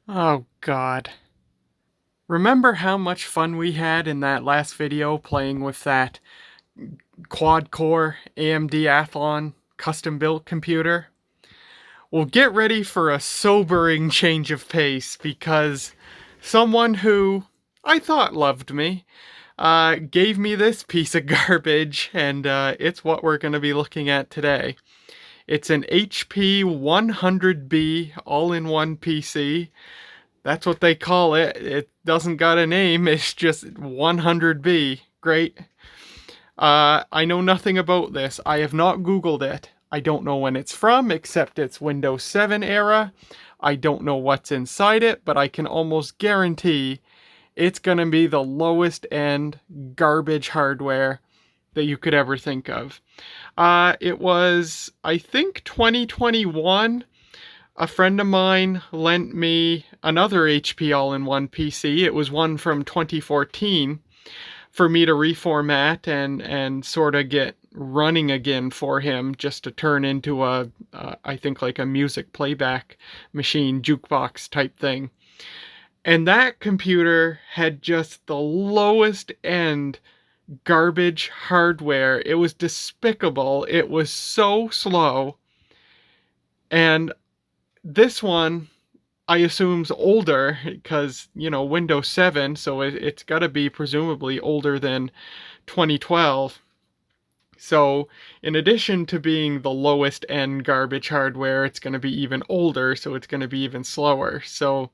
Oh God. Remember how much fun we had in that last video playing with that quad-core AMD Athlon custom-built computer? Well, get ready for a sobering change of pace because someone who I thought loved me gave me this piece of garbage, and it's what we're going to be looking at today. It's an HP 100B all-in-one PC. That's what they call it. It doesn't got a name, it's just 100B. Great. I know nothing about this. I have not Googled it. I don't know when it's from, except it's Windows 7 era. I don't know what's inside it, but I can almost guarantee it's going to be the lowest end garbage hardware that you could ever think of. It was, I think, 2021. A friend of mine lent me another HP all-in-one PC. It was one from 2014 for me to reformat and sort of get running again for him, just to turn into I think like a music playback machine, jukebox type thing. And that computer had just the lowest end garbage hardware. It was despicable. It was so slow. And this one, I assume's older because, Windows 7, so it's got to be presumably older than 2012. So, in addition to being the lowest end garbage hardware, it's going to be even older, so it's going to be even slower. So,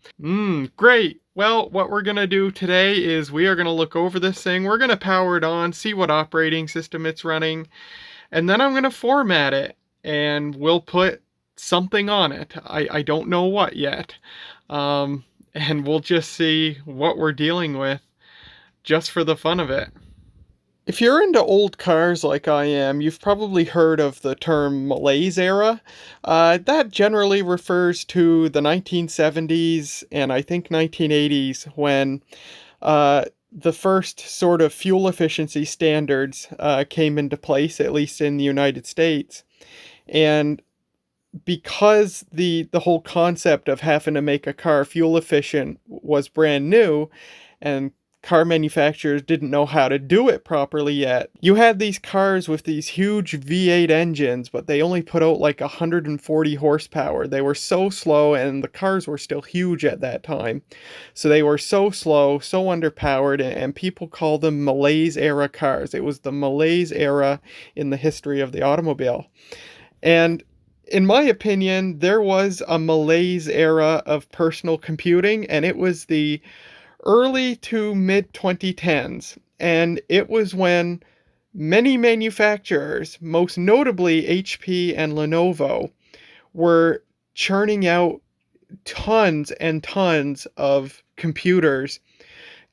great. Well, what we're going to do today is we are going to look over this thing. We're going to power it on, see what operating system it's running, and then I'm going to format it, and we'll put something on it. I don't know what yet. And we'll just see what we're dealing with just for the fun of it. If you're into old cars like I am, you've probably heard of the term malaise era. That generally refers to the 1970s and I think 1980s when the first sort of fuel efficiency standards came into place, at least in the United States. And because the whole concept of having to make a car fuel efficient was brand new and car manufacturers didn't know how to do it properly yet, you had these cars with these huge V8 engines, but they only put out like 140 horsepower. They were so slow, and the cars were still huge at that time. So they were so slow, so underpowered, and people call them malaise era cars. It was the malaise era in the history of the automobile. And in my opinion, there was a malaise era of personal computing, and it was the early to mid 2010s. And it was when many manufacturers, most notably HP and Lenovo, were churning out tons and tons of computers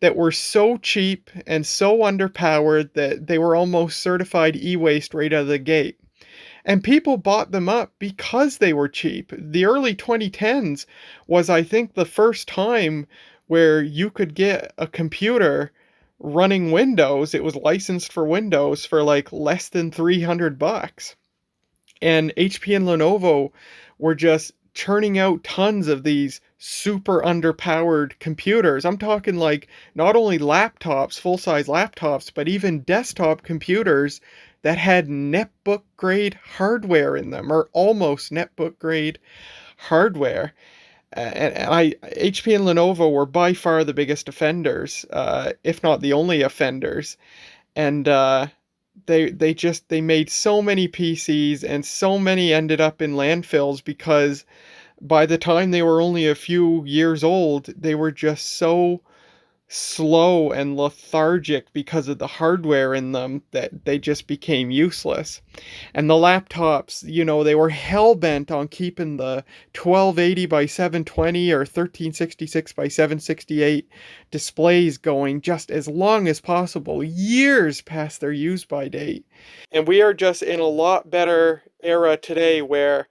that were so cheap and so underpowered that they were almost certified e-waste right out of the gate. And people bought them up because they were cheap. The early 2010s was, I think, the first time where you could get a computer running Windows. It was licensed for Windows for like less than $300. And HP and Lenovo were just churning out tons of these super underpowered computers. I'm talking like not only laptops, full-size laptops, but even desktop computers that had netbook grade hardware in them, or almost netbook grade hardware. HP and Lenovo were by far the biggest offenders, if not the only offenders. And they made so many PCs, and so many ended up in landfills because by the time they were only a few years old, they were just so slow and lethargic because of the hardware in them that they just became useless. And the laptops, they were hell-bent on keeping the 1280 by 720 or 1366 by 768 displays going just as long as possible, years past their use-by date. And we are just in a lot better era today where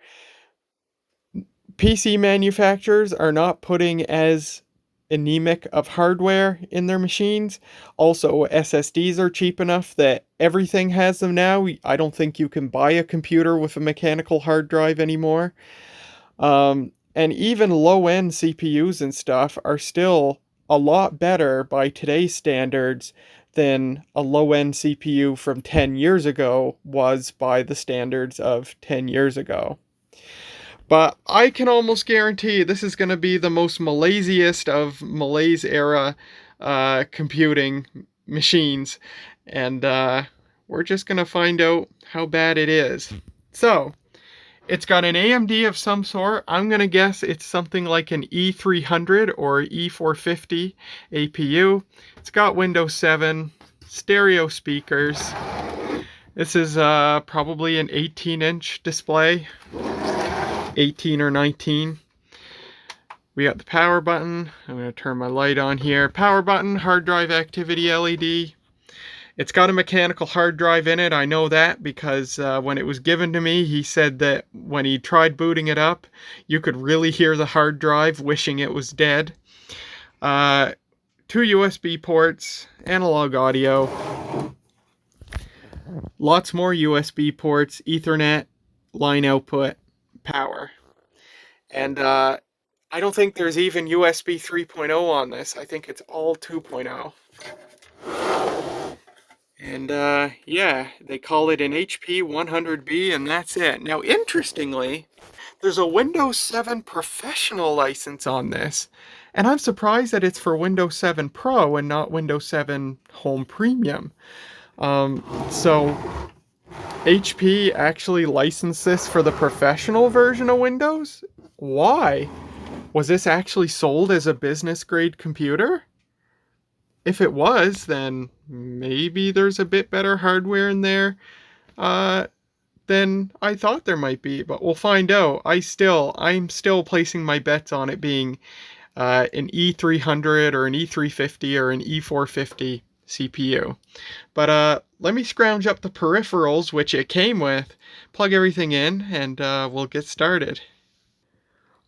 PC manufacturers are not putting as anemic of hardware in their machines. Also, SSDs are cheap enough that everything has them now. I don't think you can buy a computer with a mechanical hard drive anymore. And even low-end CPUs and stuff are still a lot better by today's standards than a low-end CPU from 10 years ago was by the standards of 10 years ago. But I can almost guarantee this is going to be the most malaisiest of malaise era computing machines. And we're just going to find out how bad it is. So, it's got an AMD of some sort. I'm going to guess it's something like an E300 or E450 APU. It's got Windows 7, stereo speakers. This is probably an 18-inch display, 18 or 19. We got the power button. I'm going to turn my light on here. Power button, hard drive activity LED. It's got a mechanical hard drive in it. I know that because when it was given to me, he said that when he tried booting it up, you could really hear the hard drive wishing it was dead. 2 USB ports, analog audio, lots more USB ports, Ethernet, line output, power. And I don't think there's even USB 3.0 on this. I think it's all 2.0. And yeah, they call it an HP 100B, and that's it. Now, interestingly, there's a Windows 7 Professional license on this, and I'm surprised that it's for Windows 7 Pro and not Windows 7 Home Premium. So HP actually licensed this for the professional version of Windows? Why? Was this actually sold as a business-grade computer? If it was, then maybe there's a bit better hardware in there than I thought there might be, but we'll find out. I'm still placing my bets on it being an E300 or an E350 or an E450 CPU. But let me scrounge up the peripherals, which it came with, plug everything in, and we'll get started.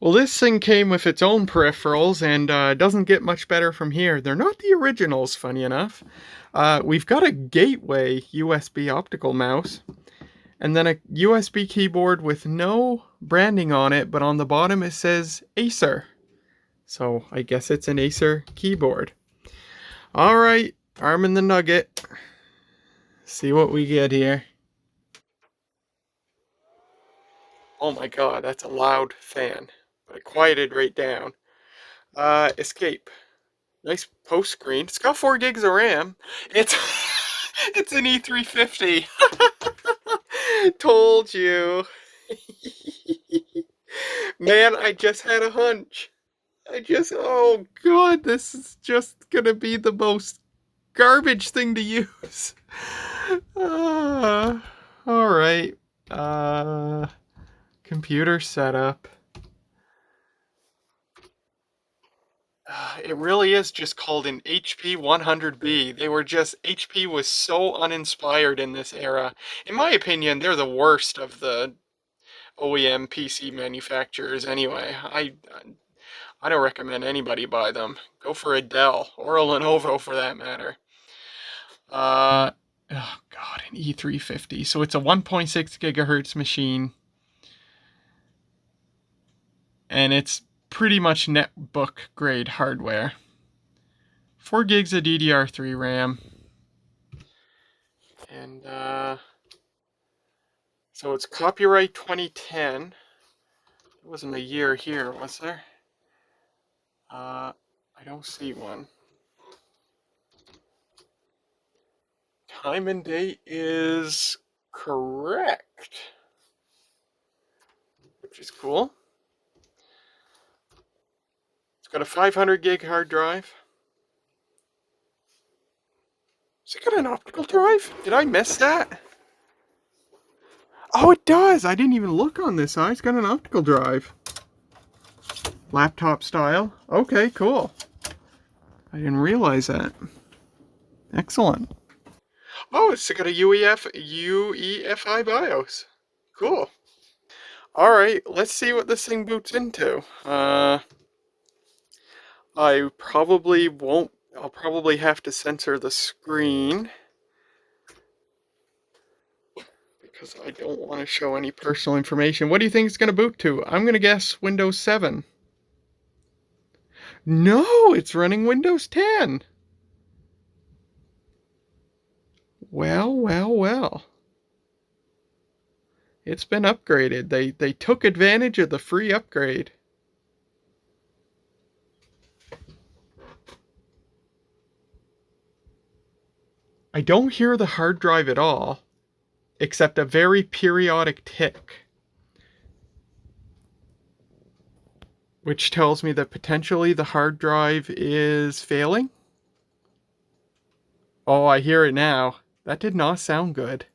Well, this thing came with its own peripherals, and doesn't get much better from here. They're not the originals, funny enough. We've got a gateway USB optical mouse, and then a USB keyboard with no branding on it, but on the bottom it says Acer. So I guess it's an Acer keyboard. Alright, arming the nugget. See what we get here. Oh my god, that's a loud fan. But it quieted right down. Escape. Nice post screen. It's got 4 gigs of RAM. It's it's an E350. Told you. Man, I just had a hunch. Oh god, this is just gonna be the most garbage thing to use. Alright. Computer setup. It really is just called an HP 100B. HP was so uninspired in this era. In my opinion, they're the worst of the OEM PC manufacturers anyway. I don't recommend anybody buy them. Go for a Dell, or a Lenovo for that matter. Oh god, an E350. So it's a 1.6 gigahertz machine. And it's pretty much netbook grade hardware. 4 gigs of DDR3 RAM. And so it's copyright 2010. There wasn't a year here, was there? I don't see one. Time and date is correct, which is cool. It's got a 500 gig hard drive. Has it got an optical drive? Did I miss that? Oh, it does! I didn't even look on this side. It's got an optical drive. Laptop style. Okay, cool. I didn't realize that. Excellent. Oh, it's got a UEFI BIOS. Cool. Alright, let's see what this thing boots into. I'll probably have to censor the screen, because I don't want to show any personal information. What do you think it's going to boot to? I'm going to guess Windows 7. No, it's running Windows 10. Well, well, well. It's been upgraded. They took advantage of the free upgrade. I don't hear the hard drive at all, except a very periodic tick, which tells me that potentially the hard drive is failing. Oh, I hear it now. That did not sound good.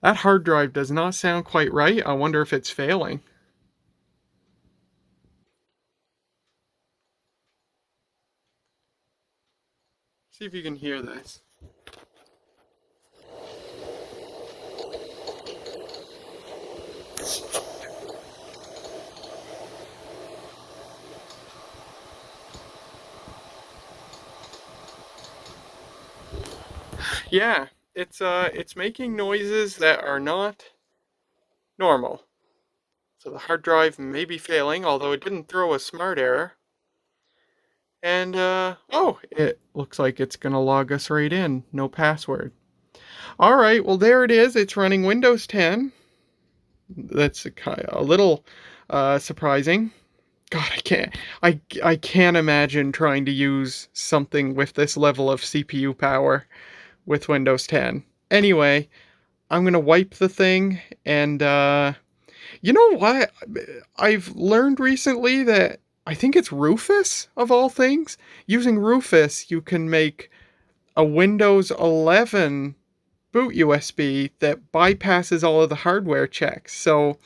That hard drive does not sound quite right. I wonder if it's failing. See if you can hear this. Yeah, it's making noises that are not normal. So the hard drive may be failing, although it didn't throw a smart error. And, oh, it looks like it's gonna log us right in. No password. Alright, well there it is. It's running Windows 10. That's a little surprising. God, I can't imagine trying to use something with this level of CPU power with Windows 10. Anyway, I'm gonna wipe the thing, and you know what? I've learned recently that I think it's Rufus, of all things. Using Rufus, you can make a Windows 11 boot USB that bypasses all of the hardware checks. So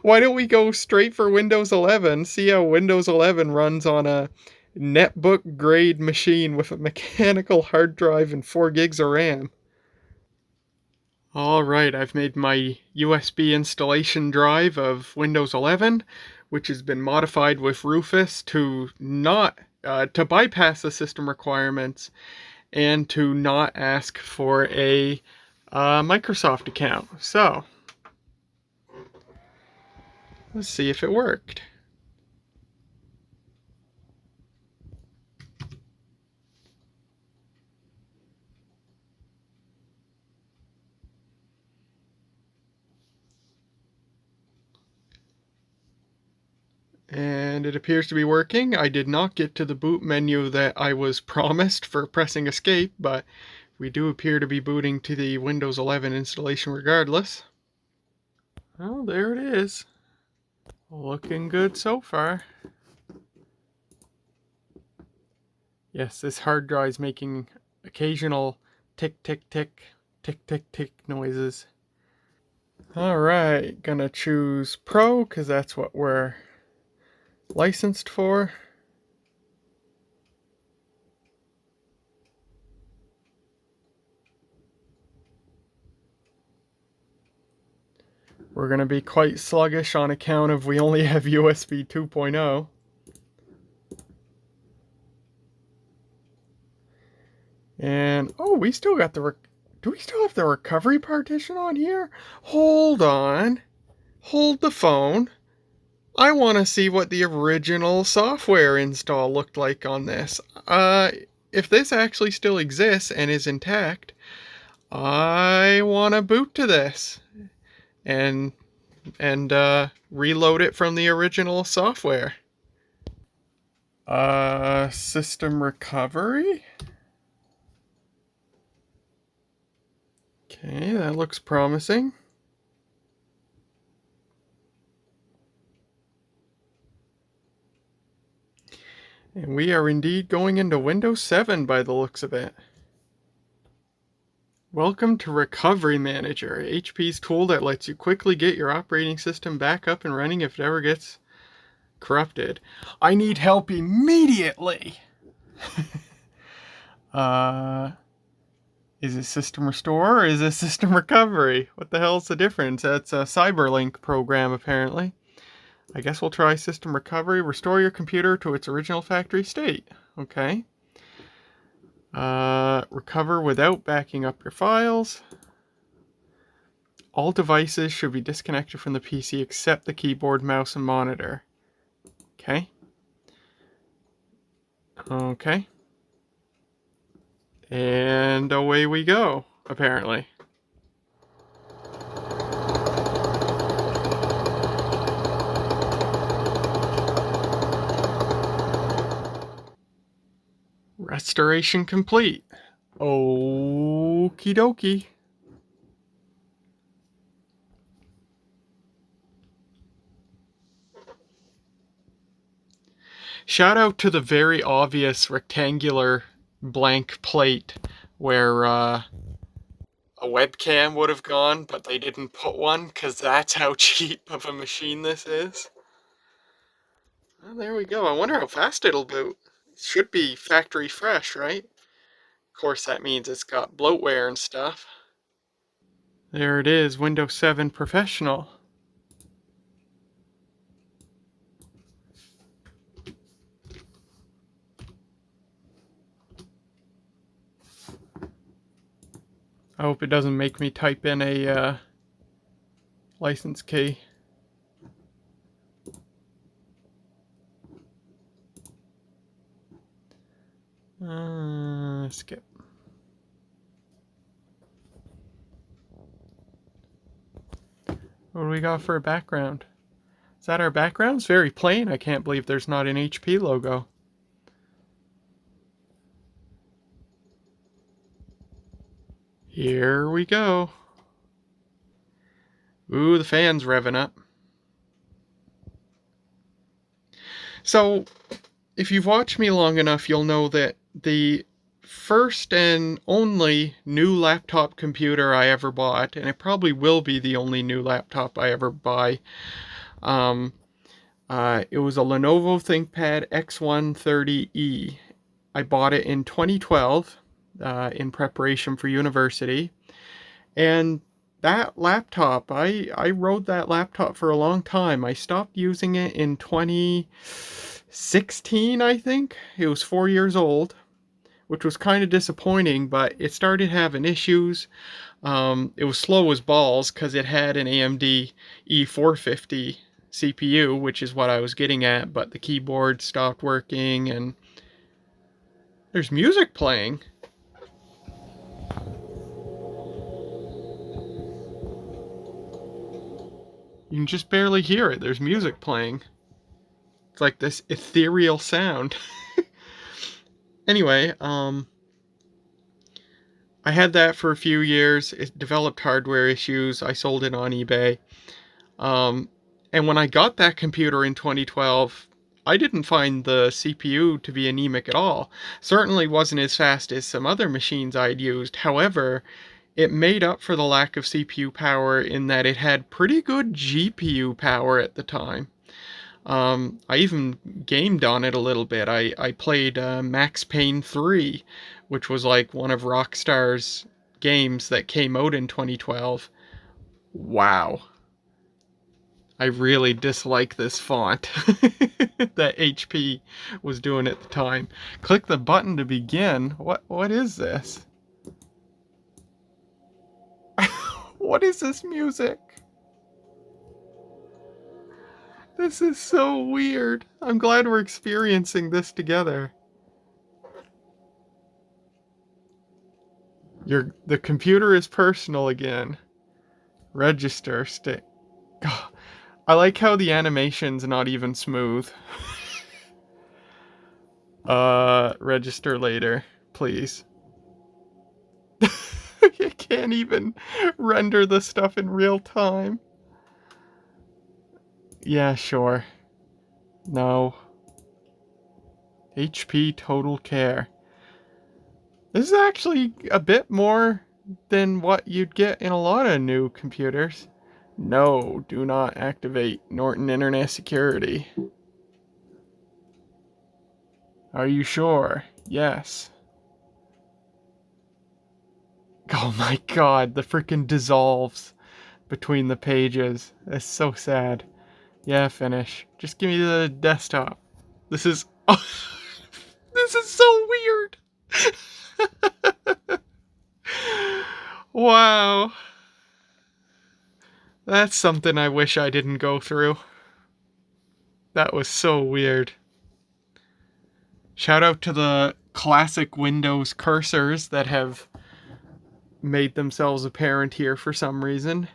why don't we go straight for Windows 11, see how Windows 11 runs on a netbook grade machine with a mechanical hard drive and 4 gigs of RAM. Alright, I've made my USB installation drive of Windows 11, which has been modified with Rufus to not to bypass the system requirements and to not ask for a Microsoft account. So, let's see if it worked. And it appears to be working. I did not get to the boot menu that I was promised for pressing escape, but we do appear to be booting to the Windows 11 installation regardless. Well, there it is. Looking good so far. Yes, this hard drive is making occasional tick, tick, tick, tick, tick, tick noises. Alright, gonna choose Pro, because that's what we're licensed for. We're going to be quite sluggish on account of we only have USB 2.0. And, oh, we still got the, do we still have the recovery partition on here? Hold on. Hold the phone. I want to see what the original software install looked like on this. If this actually still exists and is intact, I want to boot to this and reload it from the original software. System recovery? Okay, that looks promising. And we are indeed going into Windows 7 by the looks of it. Welcome to Recovery Manager, HP's tool that lets you quickly get your operating system back up and running if it ever gets corrupted. I need help immediately! Is it System Restore or is it System Recovery? What the hell's the difference? That's a Cyberlink program, apparently. I guess we'll try System Recovery. Restore your computer to its original factory state. Okay. Recover without backing up your files. All devices should be disconnected from the PC except the keyboard, mouse, and monitor. Okay. Okay. And away we go, apparently. Restoration complete. Okie dokie. Shout out to the very obvious rectangular blank plate where a webcam would have gone, but they didn't put one because that's how cheap of a machine this is. Well, there we go. I wonder how fast it'll boot. It should be factory fresh, right? Of course, that means it's got bloatware and stuff. There it is, Windows 7 Professional. I hope it doesn't make me type in a license key. Skip. What do we got for a background? Is that our background? It's very plain. I can't believe there's not an HP logo. Here we go. Ooh, the fan's revving up. So, if you've watched me long enough, you'll know that the first and only new laptop computer I ever bought, and it probably will be the only new laptop I ever buy, it was a Lenovo ThinkPad X130E. I bought it in 2012 in preparation for university, and that laptop, I rode that laptop for a long time. I stopped using it in 2016, I think. It was 4 years old, which was kind of disappointing, but it started having issues. It was slow as balls because it had an AMD E450 CPU, which is what I was getting at, but the keyboard stopped working, and there's music playing. You can just barely hear it. There's music playing. It's like this ethereal sound. Anyway, I had that for a few years. It developed hardware issues. I sold it on eBay. And when I got that computer in 2012, I didn't find the CPU to be anemic at all. Certainly wasn't as fast as some other machines I'd used. However, it made up for the lack of CPU power in that it had pretty good GPU power at the time. I even gamed on it a little bit. I played Max Payne 3, which was like one of Rockstar's games that came out in 2012. Wow. I really dislike this font that HP was doing at the time. Click the button to begin. What is this? What is this music? This is so weird. I'm glad we're experiencing this together. The computer is personal again. Register state. God, I like how the animation's not even smooth. Register later, please. You can't even render the stuff in real time. Yeah, sure. No. HP Total Care. This is actually a bit more than what you'd get in a lot of new computers. No, do not activate Norton Internet Security. Are you sure? Yes. Oh my god, the freaking dissolves between the pages. It's so sad. Yeah, finish. Just give me the desktop. This is... Oh, this is so weird. Wow. That's something I wish I didn't go through. That was so weird. Shout out to the classic Windows cursors that have made themselves apparent here for some reason.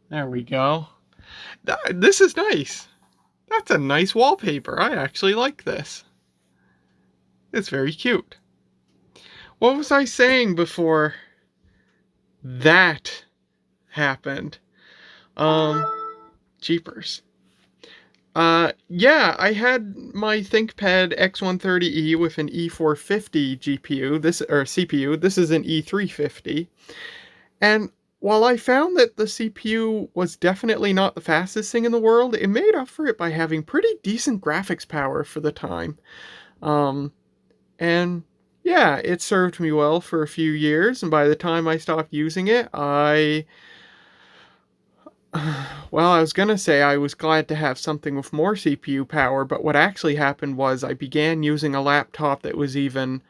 There we go. This is nice. That's a nice wallpaper. I actually like this. It's very cute. What was I saying before that happened? Jeepers. Yeah, I had my ThinkPad X130E with an E450 GPU, CPU. This is an E350. And while I found that the CPU was definitely not the fastest thing in the world, it made up for it by having pretty decent graphics power for the time. And yeah, it served me well for a few years, and by the time I stopped using it, well, I was gonna say I was glad to have something with more CPU power, but what actually happened was I began using a laptop that was even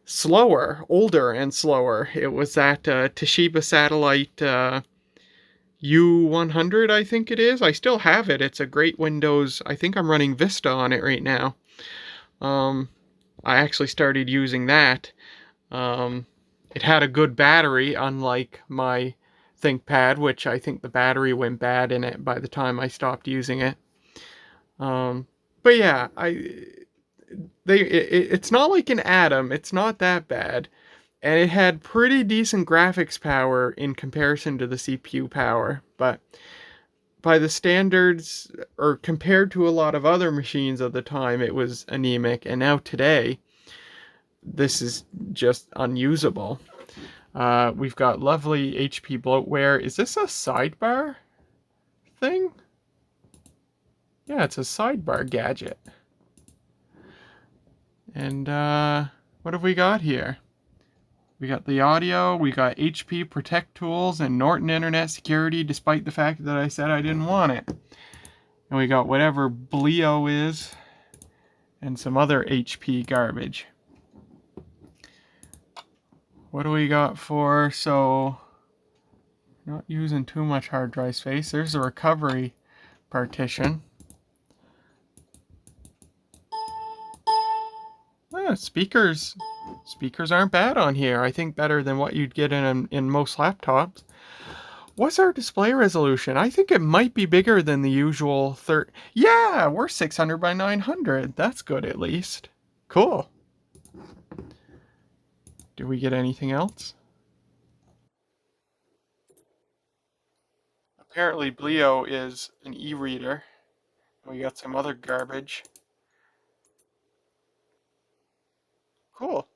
slower, older and slower. It was that Toshiba Satellite U100, I think it is. I still have it. It's a great Windows. I think I'm running Vista on it right now. I actually started using that. It had a good battery, unlike my ThinkPad, which I think the battery went bad in it by the time I stopped using it. But yeah, it's not like an Atom. It's not that bad. And it had pretty decent graphics power in comparison to the CPU power. But by the standards, or compared to a lot of other machines of the time, it was anemic. And now today, this is just unusable. We've got lovely HP bloatware. Is this a sidebar thing? Yeah, it's a sidebar gadget. And what have we got here? We got the audio, we got HP Protect Tools, and Norton Internet Security, despite the fact that I said I didn't want it. And we got whatever Bleo is, and some other HP garbage. What do we got for, so, not using too much hard drive space. There's a recovery partition. Speakers aren't bad on here. I think better than what you'd get in most laptops. What's our display resolution? I think it might be bigger than the usual Yeah, we're 600 by 900. That's good at least. Cool. Do we get anything else? Apparently Bleo is an e-reader. We got some other garbage. Cool.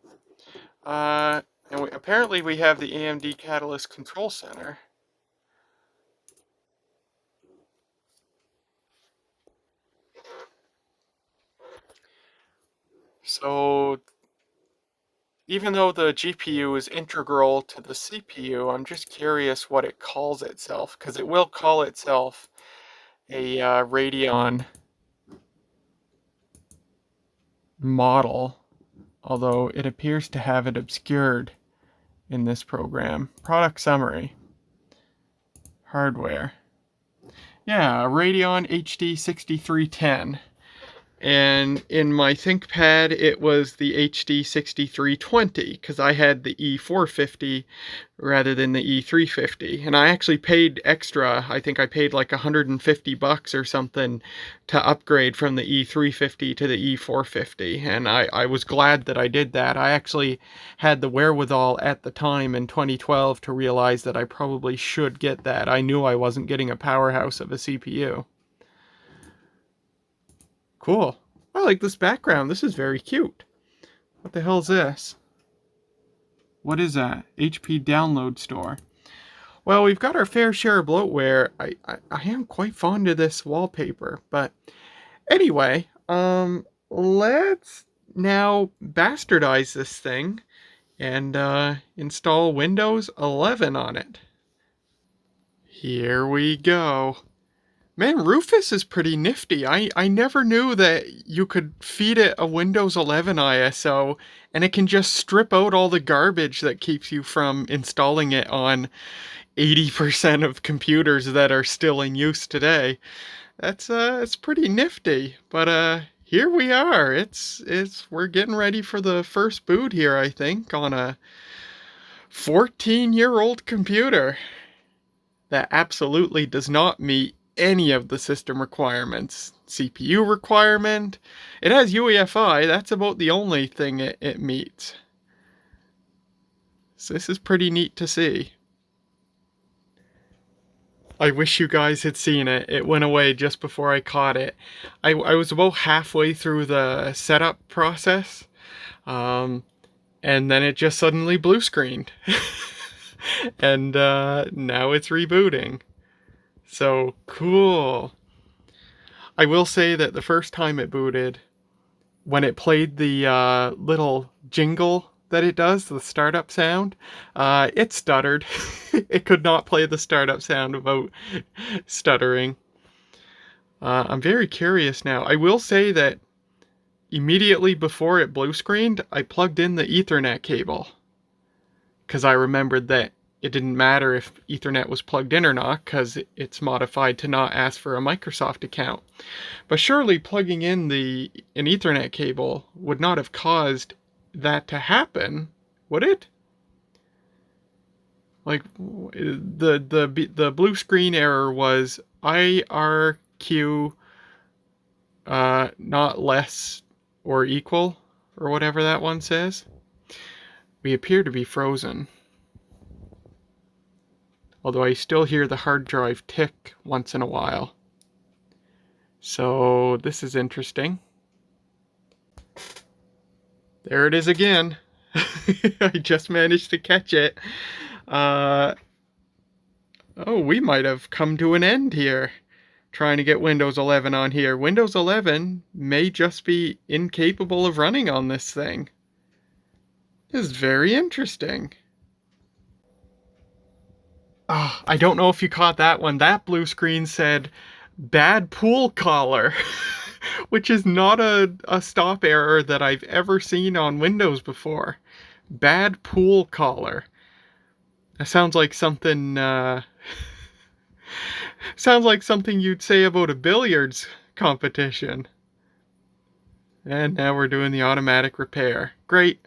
And apparently we have the AMD Catalyst Control Center. So, even though the GPU is integral to the CPU, I'm just curious what it calls itself, because it will call itself a Radeon model, although it appears to have it obscured in this program. Product summary. Hardware. Yeah, Radeon HD 6310. And in my ThinkPad, it was the HD 6320, because I had the E450 rather than the E350. And I actually paid extra. I think I paid like $150 or something to upgrade from the E350 to the E450. And I was glad that I did that. I actually had the wherewithal at the time in 2012 to realize that I probably should get that. I knew I wasn't getting a powerhouse of a CPU. Cool. I like this background. This is very cute. What the hell is this? What is that? HP Download Store. Well, we've got our fair share of bloatware. I am quite fond of this wallpaper. But anyway, let's now bastardize this thing and install Windows 11 on it. Here we go. Man, Rufus is pretty nifty. I never knew that you could feed it a Windows 11 ISO and it can just strip out all the garbage that keeps you from installing it on 80% of computers that are still in use today. That's it's pretty nifty. But here we are. We're getting ready for the first boot here, I think, on a 14-year-old computer that absolutely does not meet any of the system requirements. CPU requirement. It has UEFI. That's about the only thing it meets. So this is pretty neat to see. I wish you guys had seen it. It went away just before I caught it. I was about halfway through the setup process, and then it just suddenly blue screened. And now it's rebooting. So cool. I will say that the first time it booted, when it played the little jingle that it does, the startup sound, it stuttered. It could not play the startup sound without stuttering. I'm very curious now. I will say that immediately before it blue screened, I plugged in the Ethernet cable, because I remembered that it didn't matter if Ethernet was plugged in or not, because it's modified to not ask for a Microsoft account. But surely plugging in an Ethernet cable would not have caused that to happen, would it? Like, the blue screen error was IRQ not less or equal, or whatever that one says. We appear to be frozen. Although I still hear the hard drive tick once in a while. So this is interesting. There it is again. I just managed to catch it. Oh, we might have come to an end here. Trying to get Windows 11 on here. Windows 11 may just be incapable of running on this thing. This is very interesting. Oh, I don't know if you caught that one. That blue screen said, bad pool caller. Which is not a stop error that I've ever seen on Windows before. Bad pool caller. That sounds like something, sounds like something you'd say about a billiards competition. And now we're doing the automatic repair. Great.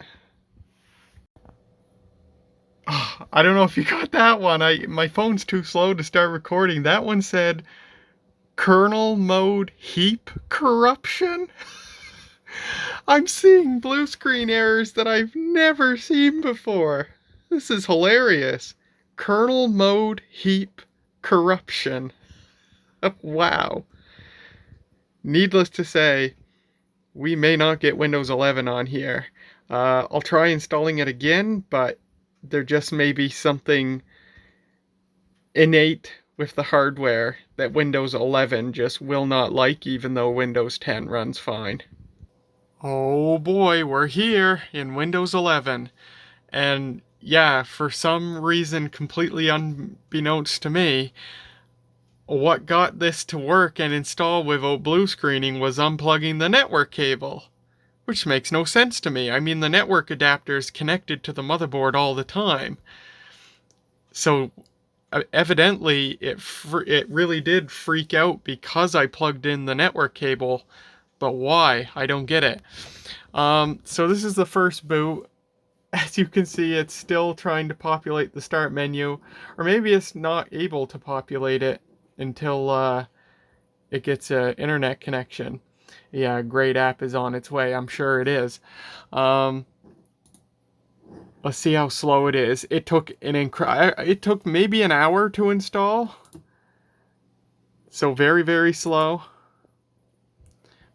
Oh, I don't know if you got that one. My phone's too slow to start recording. That one said, kernel mode heap corruption? I'm seeing blue screen errors that I've never seen before. This is hilarious. Kernel mode heap corruption. Wow. Needless to say, we may not get Windows 11 on here. I'll try installing it again, but there just may be something innate with the hardware that Windows 11 just will not like, even though Windows 10 runs fine. Oh boy, we're here in Windows 11. And yeah, for some reason completely unbeknownst to me, what got this to work and install without blue screening was unplugging the network cable. Which makes no sense to me. I mean, the network adapter is connected to the motherboard all the time. So evidently it really did freak out because I plugged in the network cable. But why? I don't get it. So this is the first boot. As you can see, it's still trying to populate the start menu. Or maybe it's not able to populate it until it gets an internet connection. Yeah, a great app is on its way. I'm sure it is. Let's see how slow it is. It took it took maybe an hour to install. So very, very slow.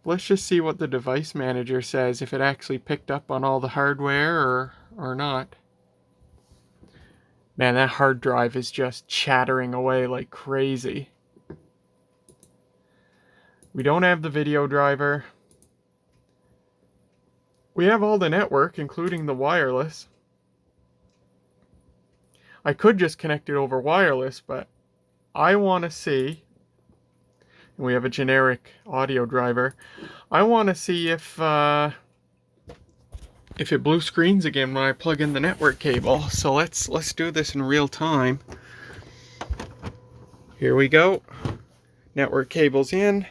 Let's just see what the device manager says, if it actually picked up on all the hardware or not. Man, that hard drive is just chattering away like crazy. We don't have the video driver. We have all the network, including the wireless. I could just connect it over wireless, but I want to see and we have a generic audio driver. I want to see if it blue screens again when I plug in the network cable. So let's do this in real time. Here we go. Network cable's in.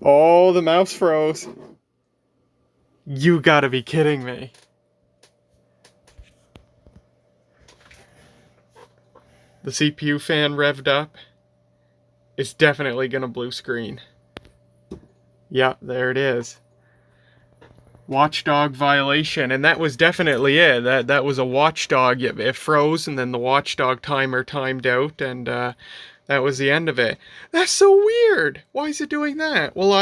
Oh, the mouse froze. You gotta be kidding me. The CPU fan revved up. It's definitely gonna blue screen. Yeah, there it is. Watchdog violation, and that was definitely it. That was a watchdog. It froze, and then the watchdog timer timed out, and that was the end of it. That's so weird. Why is it doing that? Well,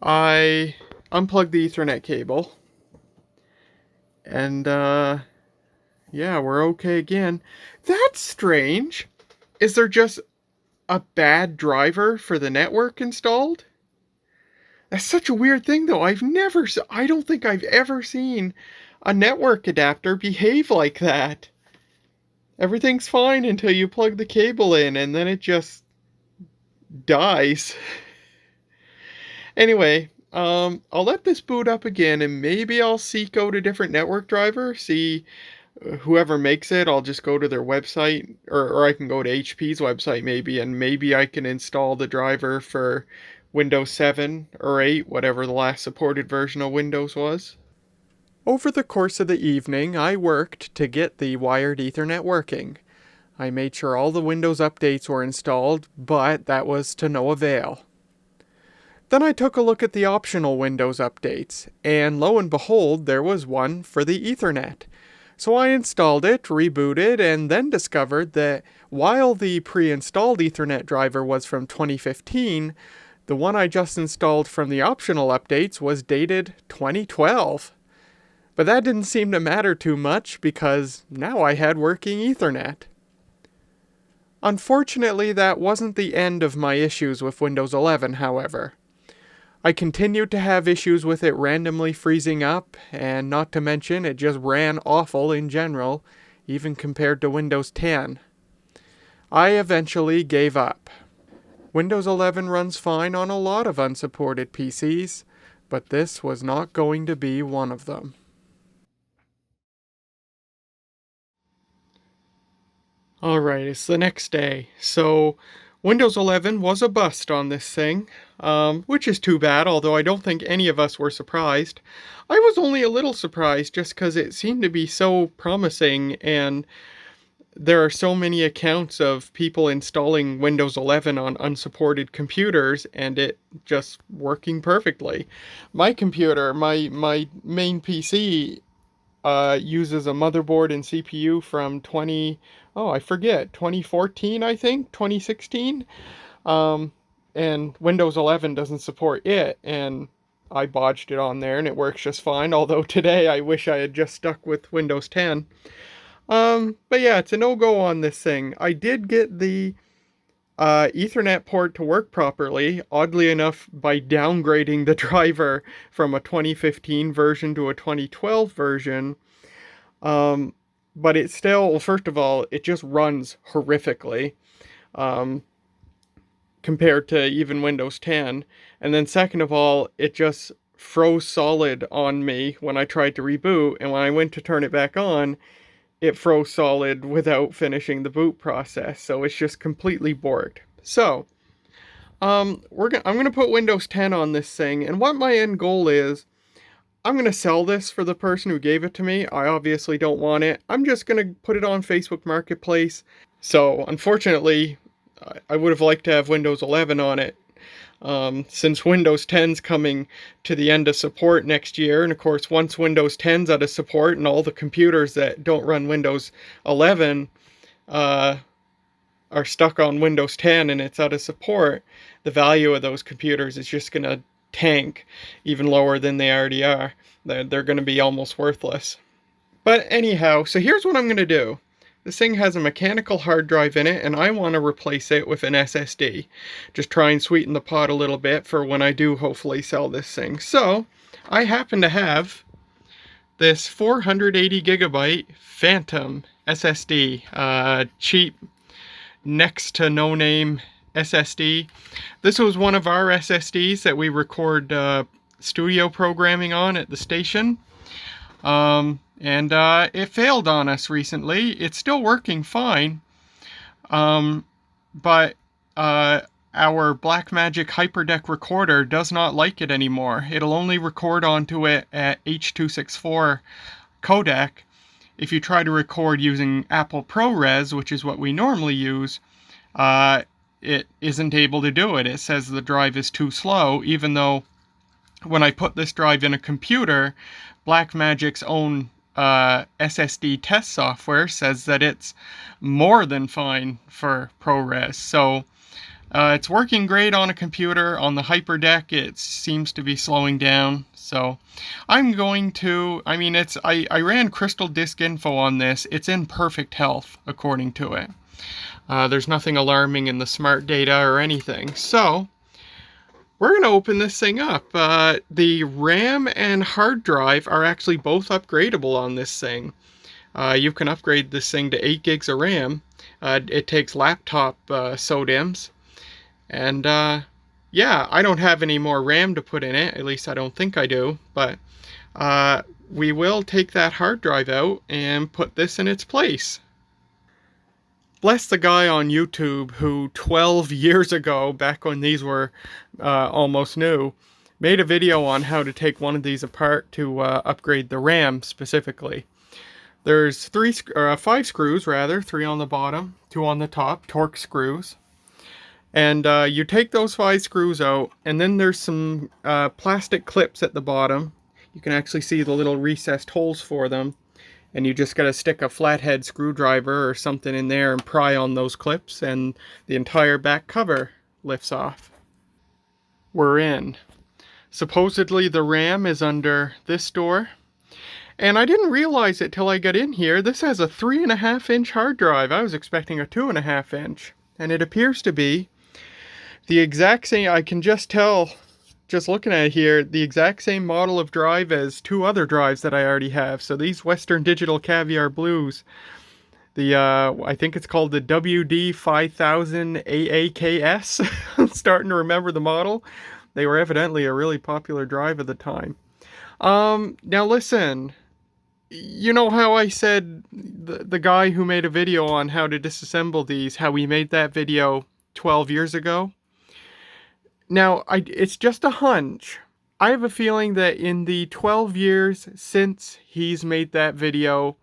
I unplugged the Ethernet cable, and yeah, we're okay again. That's strange. Is there just a bad driver for the network installed? That's such a weird thing, though. I don't think I've ever seen a network adapter behave like that. Everything's fine until you plug the cable in, and then it just dies. Anyway, I'll let this boot up again, and maybe I'll seek out a different network driver, see whoever makes it. I'll just go to their website, or I can go to HP's website maybe, and maybe I can install the driver for Windows 7 or 8, whatever the last supported version of Windows was. Over the course of the evening, I worked to get the wired Ethernet working. I made sure all the Windows updates were installed, but that was to no avail. Then I took a look at the optional Windows updates, and lo and behold, there was one for the Ethernet. So I installed it, rebooted, and then discovered that while the pre-installed Ethernet driver was from 2015, the one I just installed from the optional updates was dated 2012. But that didn't seem to matter too much because now I had working Ethernet. Unfortunately, that wasn't the end of my issues with Windows 11, however. I continued to have issues with it randomly freezing up, and not to mention it just ran awful in general, even compared to Windows 10. I eventually gave up. Windows 11 runs fine on a lot of unsupported PCs, but this was not going to be one of them. Alright, it's the next day. So, Windows 11 was a bust on this thing, which is too bad, although I don't think any of us were surprised. I was only a little surprised just because it seemed to be so promising, and there are so many accounts of people installing Windows 11 on unsupported computers and it just working perfectly. My computer, my main PC, uses a motherboard and CPU from 2014, I think, 2016. And Windows 11 doesn't support it, and I bodged it on there and it works just fine, although today I wish I had just stuck with Windows 10. But yeah, it's a no-go on this thing. I did get the Ethernet port to work properly, oddly enough, by downgrading the driver from a 2015 version to a 2012 version. But it still, well, first of all, it just runs horrifically compared to even Windows 10. And then second of all, it just froze solid on me when I tried to reboot, and when I went to turn it back on, it froze solid without finishing the boot process, so it's just completely borked. So, I'm gonna put Windows 10 on this thing, and what my end goal is, I'm gonna sell this for the person who gave it to me. I obviously don't want it. I'm just gonna put it on Facebook Marketplace. So, unfortunately, I would have liked to have Windows 11 on it. Since Windows 10's coming to the end of support next year, and of course once Windows 10's out of support and all the computers that don't run Windows 11 are stuck on Windows 10 and it's out of support, the value of those computers is just going to tank even lower than they already are. They're going to be almost worthless. But anyhow, so here's what I'm going to do. This thing has a mechanical hard drive in it, and I want to replace it with an SSD. Just try and sweeten the pot a little bit for when I do hopefully sell this thing. So, I happen to have this 480 gigabyte Phantom SSD, cheap, next to no name SSD. This was one of our SSDs that we record studio programming on at the station. And it failed on us recently. It's still working fine. But our Blackmagic HyperDeck recorder does not like it anymore. It'll only record onto it at H.264 codec. If you try to record using Apple ProRes, which is what we normally use, it isn't able to do it. It says the drive is too slow, even though when I put this drive in a computer, Blackmagic's own SSD test software says that it's more than fine for ProRes. So it's working great on a computer. On the HyperDeck, it seems to be slowing down. So I'm going to, I ran Crystal Disk Info on this. It's in perfect health, according to it. There's nothing alarming in the smart data or anything. So we're going to open this thing up. The RAM and hard drive are actually both upgradable on this thing. You can upgrade this thing to 8 gigs of RAM. It takes laptop SODIMMs. And yeah, I don't have any more RAM to put in it. At least I don't think I do. But we will take that hard drive out and put this in its place. Bless the guy on YouTube who 12 years ago, back when these were almost new, made a video on how to take one of these apart to upgrade the RAM specifically. There's 5 screws rather, 3 on the bottom, 2 on the top, Torx screws. And you take those 5 screws out, and then there's some plastic clips at the bottom. You can actually see the little recessed holes for them. And you just got to stick a flathead screwdriver or something in there and pry on those clips, and the entire back cover lifts off. We're in. Supposedly the RAM is under this door. And I didn't realize it till I got in here. This has a 3.5-inch hard drive. I was expecting a 2.5-inch. And it appears to be the exact same. I can just tell, just looking at it here, the exact same model of drive as 2 other drives that I already have. So these Western Digital Caviar Blues, the I think it's called the WD5000 AAKS. I'm starting to remember the model. They were evidently a really popular drive at the time. Now listen, you know how I said the guy who made a video on how to disassemble these, how he made that video 12 years ago? Now, it's just a hunch. I have a feeling that in the 12 years since he's made that video,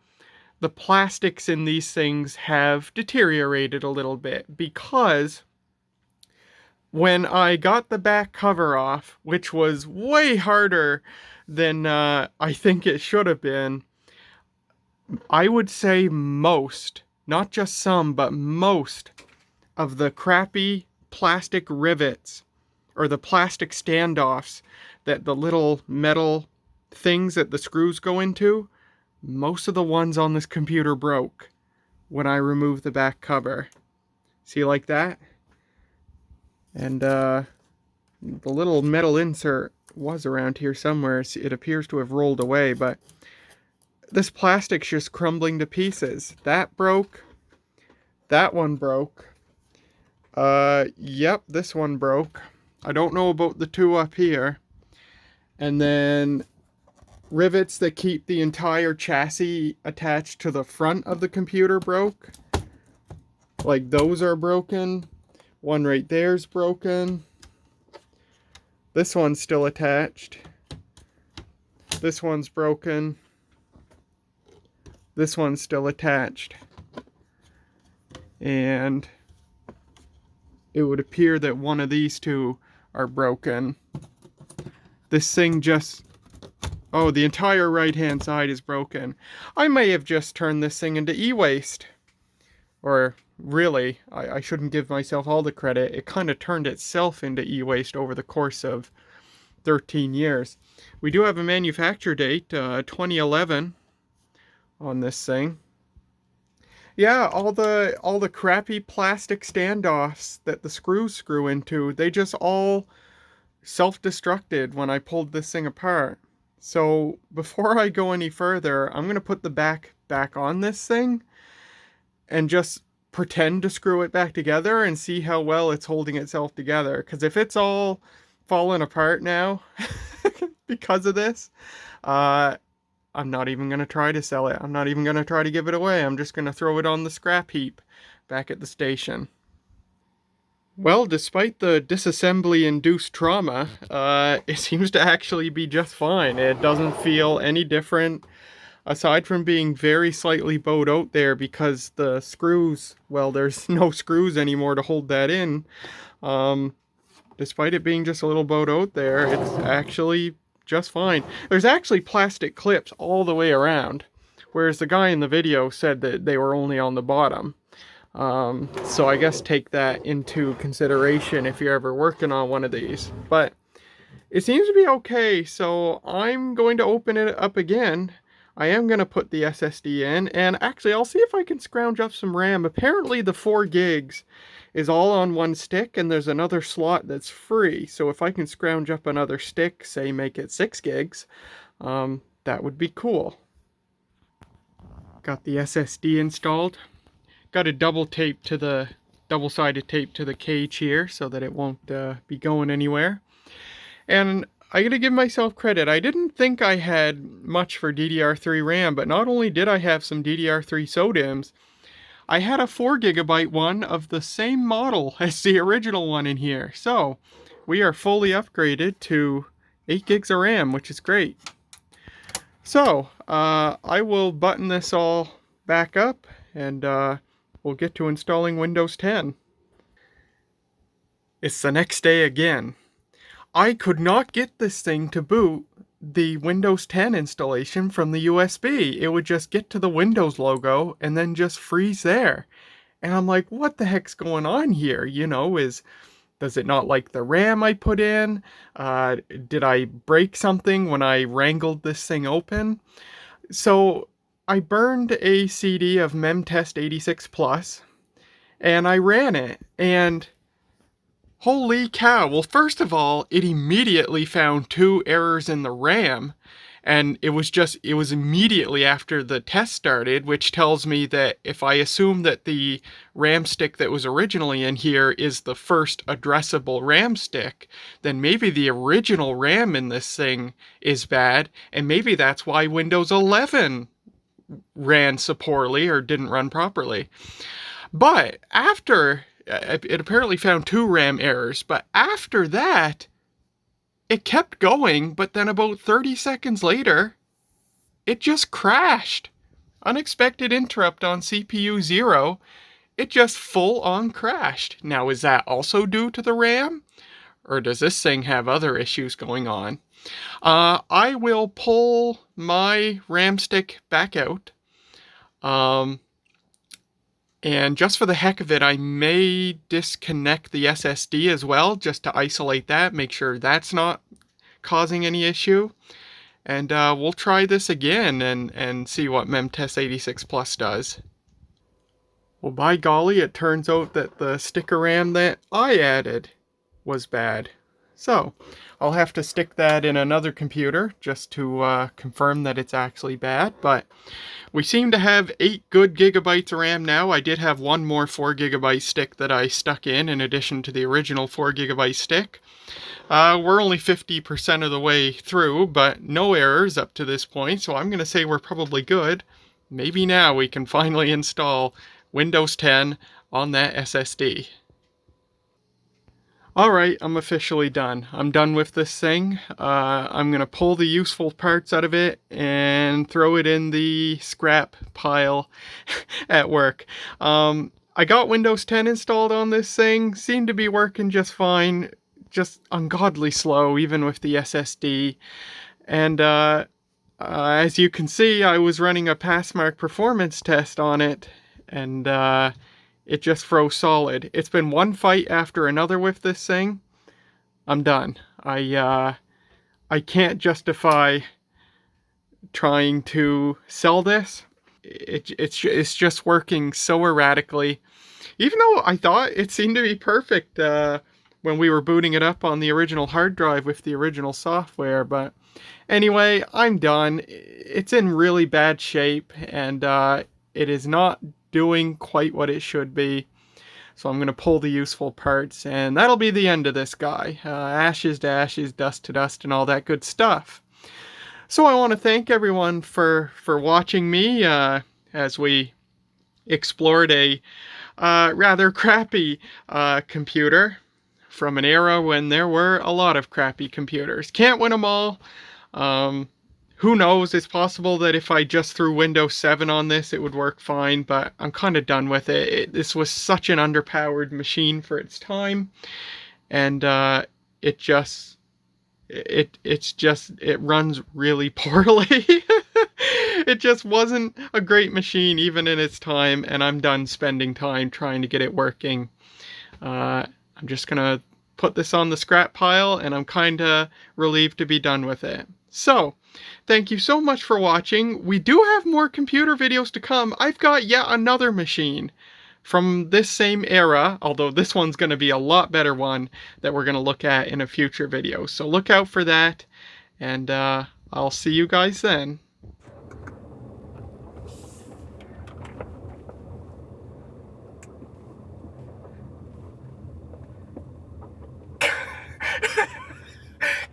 the plastics in these things have deteriorated a little bit, because when I got the back cover off, which was way harder than I think it should have been, I would say most, not just some, but most of the crappy plastic rivets or the plastic standoffs that the little metal things that the screws go into, most of the ones on this computer broke when I removed the back cover. See, like that? And the little metal insert was around here somewhere. It appears to have rolled away, but this plastic's just crumbling to pieces. That broke. That one broke. Yep, this one broke. I don't know about the 2 up here. And then rivets that keep the entire chassis attached to the front of the computer broke. Like those are broken. One right there's broken. This one's still attached. This one's broken. This one's still attached. And it would appear that one of these 2 are broken. This thing just... oh, the entire right-hand side is broken. I may have just turned this thing into e-waste. Or, really, I shouldn't give myself all the credit. It kind of turned itself into e-waste over the course of 13 years. We do have a manufacture date, 2011, on this thing. Yeah, all the crappy plastic standoffs that the screws screw into, they just all self-destructed when I pulled this thing apart. So before I go any further, I'm going to put the back on this thing and just pretend to screw it back together and see how well it's holding itself together. Because if it's all falling apart now because of this, I'm not even going to try to sell it. I'm not even going to try to give it away. I'm just going to throw it on the scrap heap back at the station. Well, despite the disassembly-induced trauma, it seems to actually be just fine. It doesn't feel any different, aside from being very slightly bowed out there because the screws, well, there's no screws anymore to hold that in. Despite it being just a little bowed out there, it's actually just fine. There's actually plastic clips all the way around, whereas the guy in the video said that they were only on the bottom. So I guess take that into consideration if you're ever working on one of these. But it seems to be okay, so I'm going to open it up again. I am going to put the SSD in, and actually I'll see if I can scrounge up some RAM. Apparently the 4 gigs is all on one stick, and there's another slot that's free. So if I can scrounge up another stick, say make it 6 gigs, that would be cool. Got the SSD installed. Got a double-sided tape to the cage here so that it won't be going anywhere. And I gotta give myself credit. I didn't think I had much for DDR3 RAM, but not only did I have some DDR3 SODIMMs, I had a 4GB one of the same model as the original one in here. So we are fully upgraded to 8 gigs of RAM, which is great. So I will button this all back up, and we'll get to installing Windows 10. It's the next day again. I could not get this thing to boot the Windows 10 installation from the USB. It would just get to the Windows logo and then just freeze there. And I'm like, what the heck's going on here? You know, does it not like the RAM I put in? Did I break something when I wrangled this thing open? So I burned a CD of MemTest 86 Plus, and I ran it, and holy cow. Well, first of all, it immediately found 2 errors in the RAM, and it was immediately after the test started, which tells me that if I assume that the RAM stick that was originally in here is the first addressable RAM stick, then maybe the original RAM in this thing is bad, and maybe that's why Windows 11 ran so poorly or didn't run properly. But after it apparently found 2 RAM errors, but after that, it kept going, but then about 30 seconds later, it just crashed. Unexpected interrupt on CPU 0. It just full on crashed. Now, is that also due to the RAM? Or does this thing have other issues going on? I will pull my RAM stick back out. And just for the heck of it, I may disconnect the SSD as well, just to isolate that, make sure that's not causing any issue. And we'll try this again and see what MemTest 86 Plus does. Well, by golly, it turns out that the sticker RAM that I added was bad. So I'll have to stick that in another computer just to confirm that it's actually bad. But we seem to have 8 good gigabytes of RAM now. I did have one more 4GB stick that I stuck in addition to the original 4GB stick. We're only 50% of the way through, but no errors up to this point, so I'm going to say we're probably good. Maybe now we can finally install Windows 10 on that SSD. Alright, I'm officially done. I'm done with this thing. I'm going to pull the useful parts out of it and throw it in the scrap pile at work. I got Windows 10 installed on this thing. Seemed to be working just fine. Just ungodly slow, even with the SSD. And as you can see, I was running a Passmark performance test on it, and it just froze solid. It's been one fight after another with this thing. I'm done. I can't justify trying to sell this. It's just working so erratically. Even though I thought it seemed to be perfect when we were booting it up on the original hard drive with the original software. But anyway, I'm done. It's in really bad shape, and it is not doing quite what it should be. So I'm going to pull the useful parts, and that'll be the end of this guy. Ashes to ashes, dust to dust, and all that good stuff. So I want to thank everyone for watching me as we explored a rather crappy computer from an era when there were a lot of crappy computers. Can't win them all. Who knows? It's possible that if I just threw Windows 7 on this, it would work fine, but I'm kind of done with it. This was such an underpowered machine for its time, and it runs really poorly. It just wasn't a great machine even in its time, and I'm done spending time trying to get it working. I'm just gonna put this on the scrap pile, and I'm kinda relieved to be done with it. So, thank you so much for watching. We do have more computer videos to come. I've got yet another machine from this same era, although this one's going to be a lot better one that we're going to look at in a future video. So look out for that, and I'll see you guys then.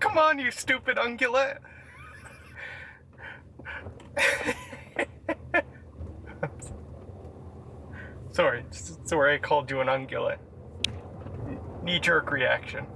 Come on, you stupid ungulate. Sorry I called you an ungulate. Knee-jerk reaction.